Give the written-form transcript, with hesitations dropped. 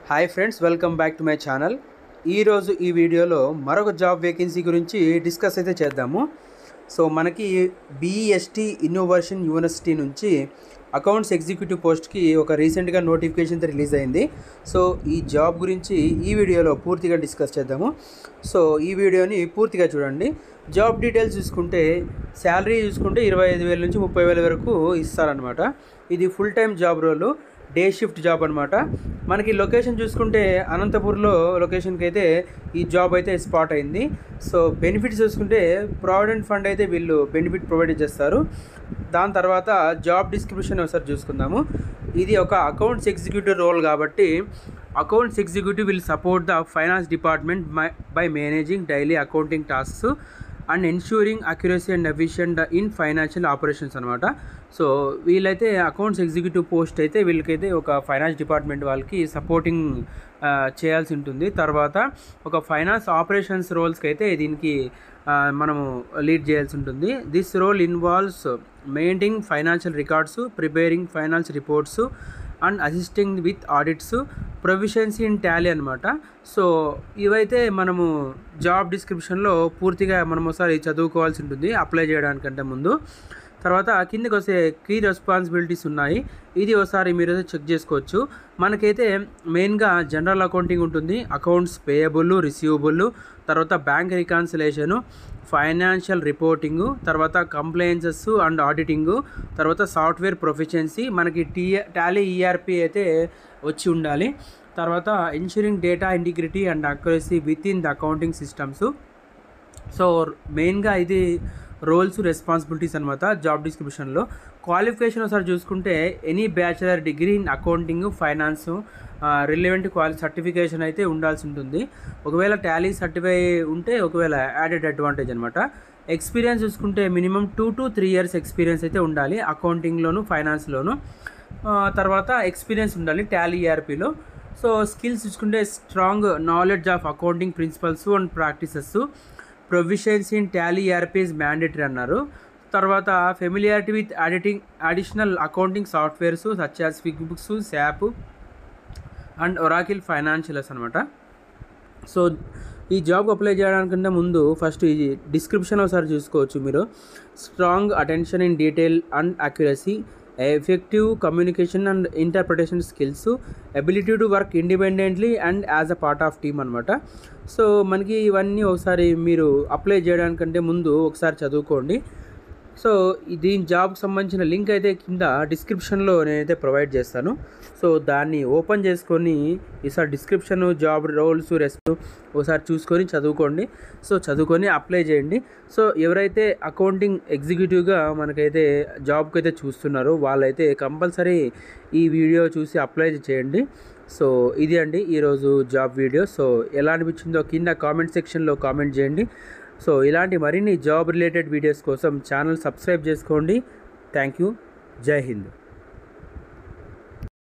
Hi friends, welcome back to my channel. ఈరోజు ఈ వీడియోలో మరొక జాబ్ వేకెన్సీ గురించి డిస్కస్ అయితే చేద్దాము. సో మనకి బీఎస్టీ ఇన్నోవేషన్ యూనివర్సిటీ నుంచి అకౌంట్స్ ఎగ్జిక్యూటివ్ పోస్ట్కి ఒక రీసెంట్గా నోటిఫికేషన్ రిలీజ్ అయింది. సో ఈ జాబ్ గురించి ఈ వీడియోలో పూర్తిగా డిస్కస్ చేద్దాము. సో ఈ వీడియోని పూర్తిగా చూడండి. జాబ్ డీటెయిల్స్ చూసుకుంటే శాలరీ చూసుకుంటే 25,000 నుంచి 30,000 వరకు ఇస్తారనమాట. ఇది full time job role, day shift job అనమాట. మనకి లొకేషన్ చూసుకుంటే అనంతపూర్లో లొకేషన్కి అయితే ఈ జాబ్ అయితే స్పాట్ అయింది. సో బెనిఫిట్స్ చూసుకుంటే ప్రావిడెంట్ ఫండ్ అయితే వీళ్ళు బెనిఫిట్ ప్రొవైడ్ చేస్తారు. దాని తర్వాత జాబ్ డిస్క్రిప్షన్ ఒకసారి చూసుకుందాము. ఇది ఒక అకౌంట్స్ ఎగ్జిక్యూటివ్ రోల్ కాబట్టి accounts executive will support the finance department by managing daily accounting tasks and ensuring accuracy and efficient in financial operations అనమాట. సో వీళ్ళైతే అకౌంట్స్ ఎగ్జిక్యూటివ్ పోస్ట్ అయితే వీళ్ళకైతే ఒక ఫైనాన్స్ డిపార్ట్మెంట్ వాళ్ళకి సపోర్టింగ్ చేయాల్సి ఉంటుంది. తర్వాత ఒక ఫైనాన్స్ ఆపరేషన్స్ రోల్స్కి అయితే దీనికి మనము లీడ్ చేయాల్సి ఉంటుంది. This role involves maintaining financial records, preparing finance reports and assisting with audits, proficiency in Tally అనమాట. సో ఇవైతే మనము జాబ్ డిస్క్రిప్షన్లో పూర్తిగా మనం ఒకసారి చదువుకోవాల్సి ఉంటుంది అప్లై చేయడానికంటే ముందు. తర్వాత కిందకి వస్తే కీ రెస్పాన్సిబిలిటీస్ ఉన్నాయి. ఇది ఒకసారి మీరు చెక్ చేసుకోవచ్చు. మనకైతే మెయిన్గా జనరల్ అకౌంటింగ్ ఉంటుంది, అకౌంట్స్ పేయబుల్, రిసీవబుల్, తర్వాత బ్యాంక్ రికాన్సిలేషను, ఫైనాన్షియల్ రిపోర్టింగు, తర్వాత కంప్లైన్సెస్ అండ్ ఆడిటింగు, తర్వాత సాఫ్ట్వేర్ ప్రొఫిషియన్సీ, మనకి టాలీ ఈఆర్పి అయితే వచ్చి ఉండాలి. తర్వాత ensuring data integrity and accuracy with in the accounting systems. So మెయిన్గా ఇది రోల్స్ రెస్పాన్సిబిలిటీస్ అనమాట జాబ్ డిస్క్రిప్షన్లో. క్వాలిఫికేషన్ ఒకసారి చూసుకుంటే any bachelor degree in accounting, finance, relevant certification అయితే ఉండాల్సి ఉంటుంది. ఒకవేళ టాలీ సర్టిఫై ఉంటే ఒకవేళ యాడెడ్ అడ్వాంటేజ్ అనమాట. ఎక్స్పీరియన్స్ చూసుకుంటే మినిమం 2 to 3 years ఎక్స్పీరియన్స్ అయితే ఉండాలి అకౌంటింగ్లోను, ఫైనాన్స్లోను. తర్వాత ఎక్స్పీరియన్స్ ఉండాలి టాలీ ఈఆర్పీలో. సో స్కిల్స్ చూసుకుంటే strong knowledge of accounting principles and practices, proficiency in Tally ERP is mandatory అన్నారు. తర్వాత familiarity with additional accounting softwares such as QuickBooks, SAP and Oracle financials అనమాట. సో ఈ జాబ్ అప్లై చేయడానికంటే ముందు first ఈ description ఒకసారి చూసుకోవచ్చు మీరు. Strong attention in detail and accuracy, effective communication and interpretation skills, ability to work independently and as a part of team అనమాట. So మనకి ఇవన్నీ ఒకసారి మీరు అప్లై చేయడానికంటే ముందు ఒకసారి చదువుకోండి. సో దీని జాబ్కి సంబంధించిన లింక్ అయితే కింద డిస్క్రిప్షన్లో నేనైతే ప్రొవైడ్ చేస్తాను. సో దాన్ని ఓపెన్ చేసుకొని ఈసారి డిస్క్రిప్షన్, జాబ్ రోల్స్, ఒకసారి చూసుకొని చదువుకోండి. సో చదువుకొని అప్లై చేయండి. సో ఎవరైతే అకౌంటింగ్ ఎగ్జిక్యూటివ్గా మనకైతే జాబ్కి అయితే చూస్తున్నారో వాళ్ళైతే కంపల్సరీ ఈ వీడియో చూసి అప్లై చేయండి. సో ఇది అండి ఈరోజు జాబ్ వీడియో. సో ఎలా అనిపించిందో కింద కామెంట్ సెక్షన్లో కామెంట్ చేయండి. సో ఇలాంటి మరిన్ని జాబ్ రిలేటెడ్ వీడియోస్ కోసం ఛానల్ సబ్స్క్రైబ్ చేసుకోండి. Thank you. జై హింద్.